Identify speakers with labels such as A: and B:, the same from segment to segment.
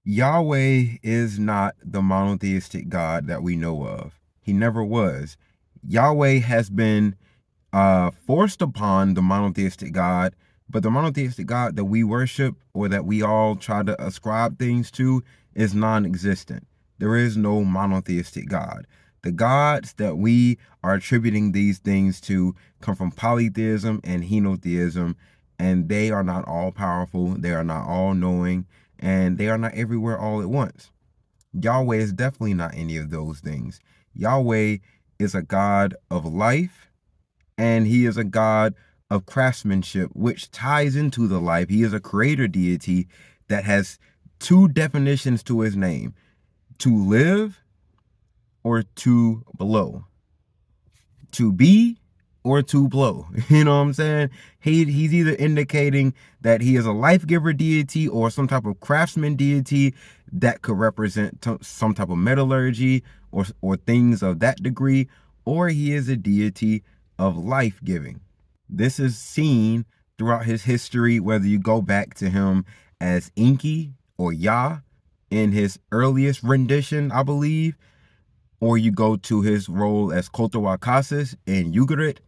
A: Yahweh is not the monotheistic God that we know of. He never was. Yahweh has been forced upon the monotheistic God, but the monotheistic God that we worship or that we all try to ascribe things to is non-existent. There is no monotheistic God. The gods that we are attributing these things to come from polytheism and henotheism, and they are not all powerful, they are not all knowing, and they are not everywhere all at once. Yahweh is definitely not any of those things. Yahweh is a God of life, and he is a God of craftsmanship, which ties into the life. He is a creator deity that has two definitions to his name: to live or to blow, to be or to blow. You know what I'm saying? He's either indicating that he is a life giver deity or some type of craftsman deity that could represent some type of metallurgy or things of that degree, or he is a deity of life giving. This is seen throughout his history, whether you go back to him as Enki or Yah in his earliest rendition, I believe, or you go to his role as Kotawakasis in Ugarit,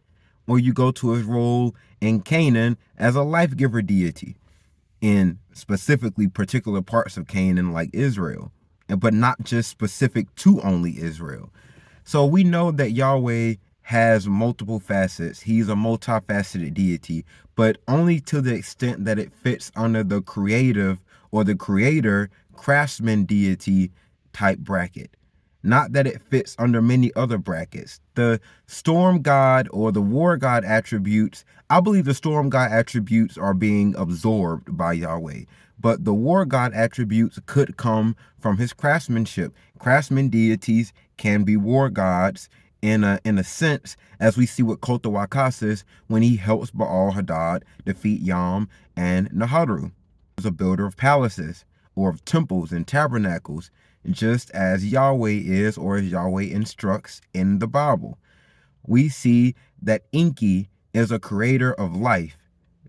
A: or you go to his role in Canaan as a life giver deity in specifically particular parts of Canaan like Israel, but not just specific to only Israel. So we know that Yahweh has multiple facets. He's a multifaceted deity, but only to the extent that it fits under the creative or the creator craftsman deity type bracket. Not that it fits under many other brackets. The storm god or the war god attributes, I believe the storm god attributes are being absorbed by Yahweh. But the war god attributes could come from his craftsmanship. Craftsman deities can be war gods in a sense, as we see with Kotawakasis when he helps Baal Hadad defeat Yam and Naharu. He was a builder of palaces or of temples and tabernacles, just as Yahweh is, or as Yahweh instructs in the Bible. We see that Enki is a creator of life,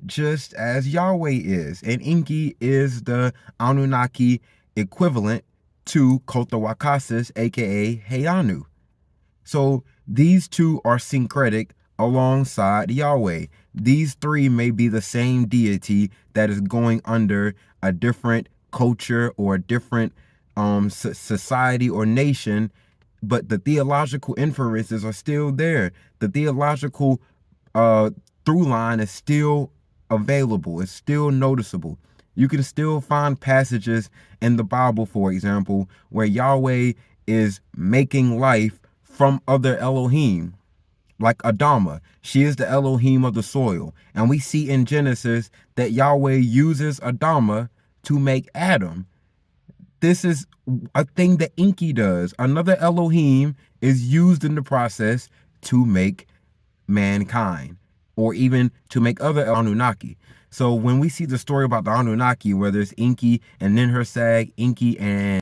A: just as Yahweh is. And Enki is the Anunnaki equivalent to Kotawakasis, aka Heanu. So these two are syncretic alongside Yahweh. These three may be the same deity that is going under a different culture or a different society or nation, but the theological inferences are still there. The theological uh, through line is still available. It's still noticeable. You can still find passages in the Bible, for example, where Yahweh is making life from other Elohim, like Adama. She is the Elohim of the soil. And we see in Genesis that Yahweh uses Adama to make Adam. This is a thing that Enki does. Another Elohim is used in the process to make mankind, or even to make other Anunnaki. So when we see the story about the Anunnaki, whether it's Enki and Ninhursag, Enki and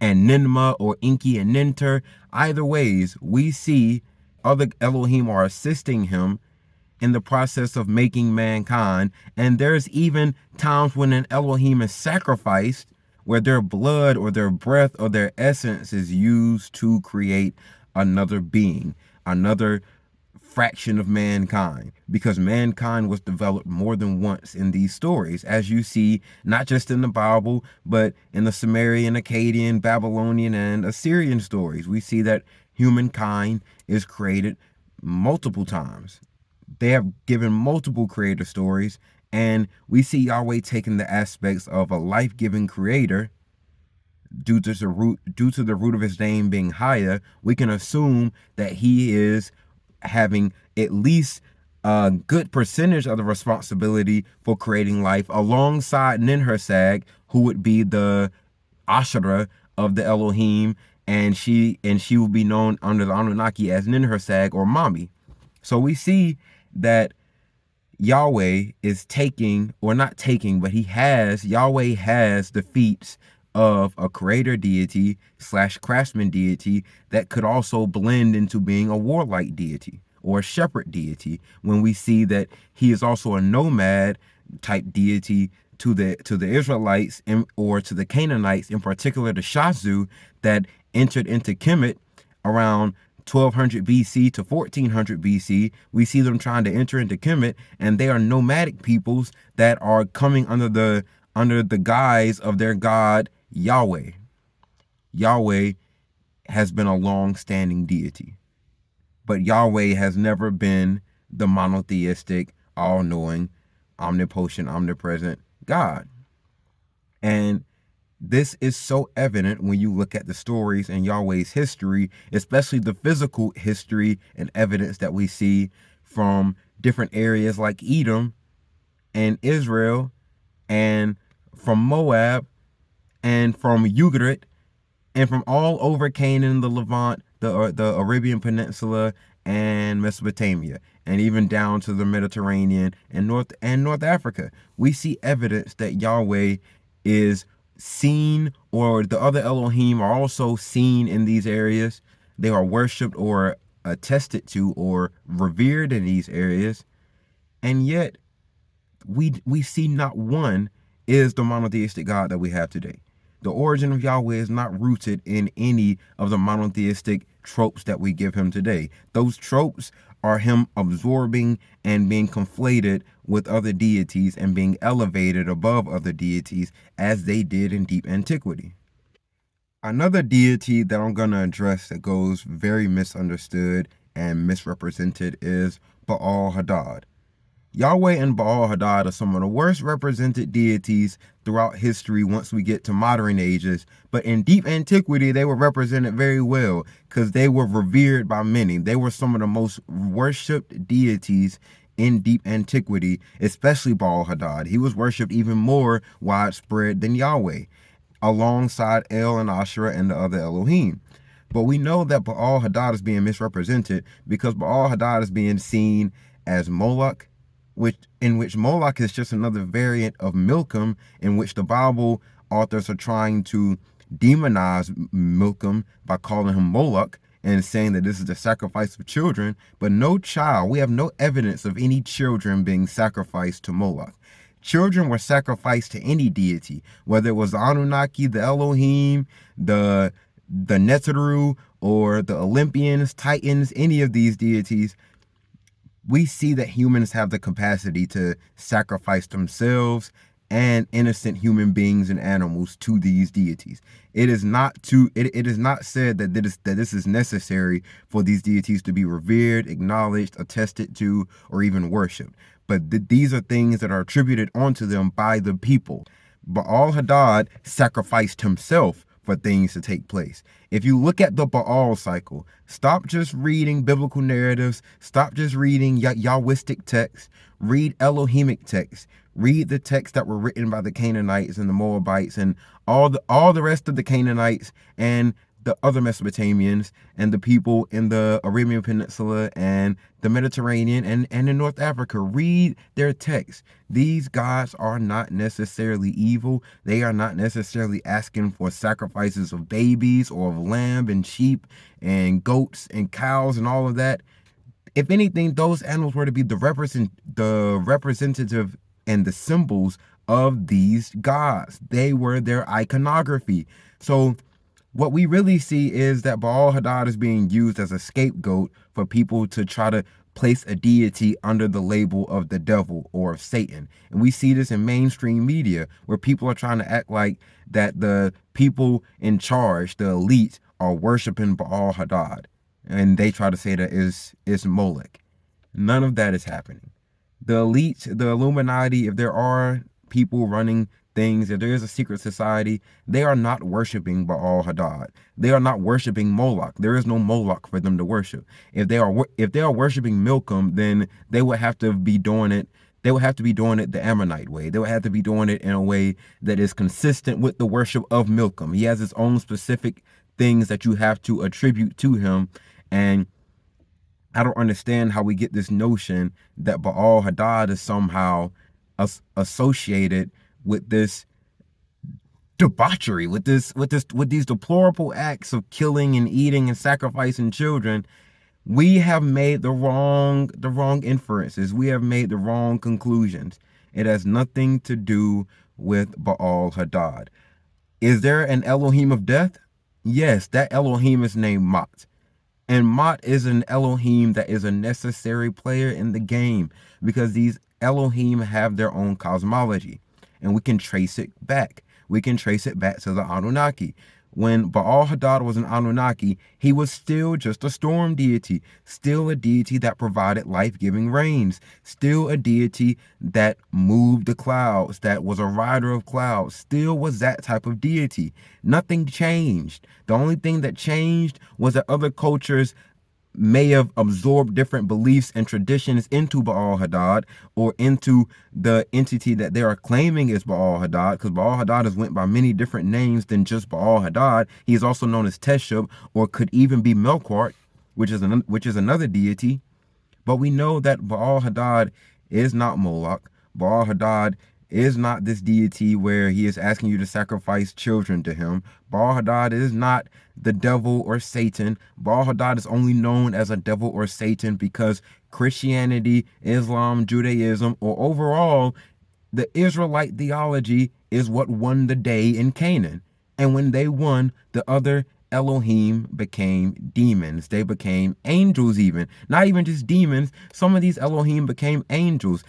A: Ninma, or Enki and Ninter, either ways, we see other Elohim are assisting him in the process of making mankind. And there's even times when an Elohim is sacrificed where their blood or their breath or their essence is used to create another being, another fraction of mankind, because mankind was developed more than once in these stories, as you see not just in the Bible, but in the Sumerian, Akkadian, Babylonian, and Assyrian stories. We see that humankind is created multiple times. They have given multiple creator stories, and we see Yahweh taking the aspects of a life-giving creator due to the root of his name being higher. We can assume that he is having at least a good percentage of the responsibility for creating life alongside Ninhursag, who would be the Ashera of the Elohim, and she will be known under the Anunnaki as Ninhursag or Mami. So we see that Yahweh is taking, or not taking, but Yahweh has the feats of a creator deity slash craftsman deity that could also blend into being a warlike deity or a shepherd deity, when we see that he is also a nomad type deity to the Israelites or to the Canaanites, in particular the Shazu that entered into Kemet around 1200 BC to 1400 BC. We see them trying to enter into Kemet, and they are nomadic peoples that are coming under the guise of their god Yahweh. Yahweh has been a long-standing deity, but Yahweh has never been the monotheistic, all-knowing, omnipotent, omnipresent God. And this is so evident when you look at the stories in Yahweh's history, especially the physical history and evidence that we see from different areas like Edom and Israel, and from Moab, and from Ugarit, and from all over Canaan, the Levant, the Arabian Peninsula, and Mesopotamia, and even down to the Mediterranean and North Africa. We see evidence that Yahweh is seen, or the other Elohim are also seen in these areas. They are worshipped or attested to or revered in these areas, and yet we see not one is the monotheistic God that we have today. The origin of Yahweh is not rooted in any of the monotheistic tropes that we give him today. Those tropes are him absorbing and being conflated with other deities and being elevated above other deities as they did in deep antiquity. Another deity that I'm going to address that goes very misunderstood and misrepresented is Baal Hadad. Yahweh and Baal Hadad are some of the worst represented deities throughout history once we get to modern ages, but in deep antiquity they were represented very well because they were revered by many. They were some of the most worshipped deities in deep antiquity, especially Baal Hadad. He was worshipped even more widespread than Yahweh, alongside El and Asherah and the other Elohim. But we know that Baal Hadad is being misrepresented because Baal Hadad is being seen as Moloch, in which Moloch is just another variant of Milcom, in which the Bible authors are trying to demonize Milcom by calling him Moloch and saying that this is the sacrifice of children, but we have no evidence of any children being sacrificed to Moloch. Children were sacrificed to any deity, whether it was the Anunnaki, the Elohim, the Neteru, or the Olympians, Titans, any of these deities. We see that humans have the capacity to sacrifice themselves and innocent human beings and animals to these deities. It is not said that this is necessary for these deities to be revered, acknowledged, attested to, or even worshipped. But these are things that are attributed onto them by the people. Baal Hadad sacrificed himself for things to take place. If you look at the Baal cycle, stop just reading biblical narratives, stop just reading Yahwistic texts, read Elohimic texts, read the texts that were written by the Canaanites and the Moabites and all the rest of the Canaanites and the other Mesopotamians and the people in the Arabian Peninsula and the Mediterranean and in North Africa. Read their texts. These gods are not necessarily evil. They are not necessarily asking for sacrifices of babies or of lamb and sheep and goats and cows and all of that. If anything, those animals were to be the representative and the symbols of these gods. They were their iconography. So what we really see is that Baal Hadad is being used as a scapegoat for people to try to place a deity under the label of the devil or of Satan. And we see this in mainstream media where people are trying to act like that the people in charge, the elite, are worshiping Baal Hadad. And they try to say that is Molech. None of that is happening. The elite, the Illuminati, if there are people running things, if there is a secret society, they are not worshiping Baal Hadad. They are not worshiping Moloch. There is no Moloch for them to worship. If they are worshiping Milcom, then they would have to be doing it. They would have to be doing it the Ammonite way. They would have to be doing it in a way that is consistent with the worship of Milcom. He has his own specific things that you have to attribute to him. And I don't understand how we get this notion that Baal Hadad is somehow associated with this debauchery, with these deplorable acts of killing and eating and sacrificing children. We have made the wrong inferences. We have made the wrong conclusions. It has nothing to do with Baal Hadad. Is there an Elohim of death? Yes, that Elohim is named Mot. And Mot is an Elohim that is a necessary player in the game because these Elohim have their own cosmology. And we can trace it back. We can trace it back to the Anunnaki. When Baal Hadad was an Anunnaki, he was still just a storm deity, still a deity that provided life-giving rains, still a deity that moved the clouds, that was a rider of clouds, still was that type of deity. Nothing changed. The only thing that changed was that other cultures may have absorbed different beliefs and traditions into Baal Hadad or into the entity that they are claiming is Baal Hadad, because Baal Hadad is went by many different names than just Baal Hadad. He is also known as Teshub, or could even be Melkart, which is another deity. But we know that Baal Hadad is not Moloch. Baal Hadad is not this deity where he is asking you to sacrifice children to him. Baal Hadad is not the devil or Satan. Baal Hadad is only known as a devil or Satan because Christianity, Islam, Judaism, or overall, the Israelite theology is what won the day in Canaan. And when they won, the other Elohim became demons. They became angels even. Not even just demons. Some of these Elohim became angels.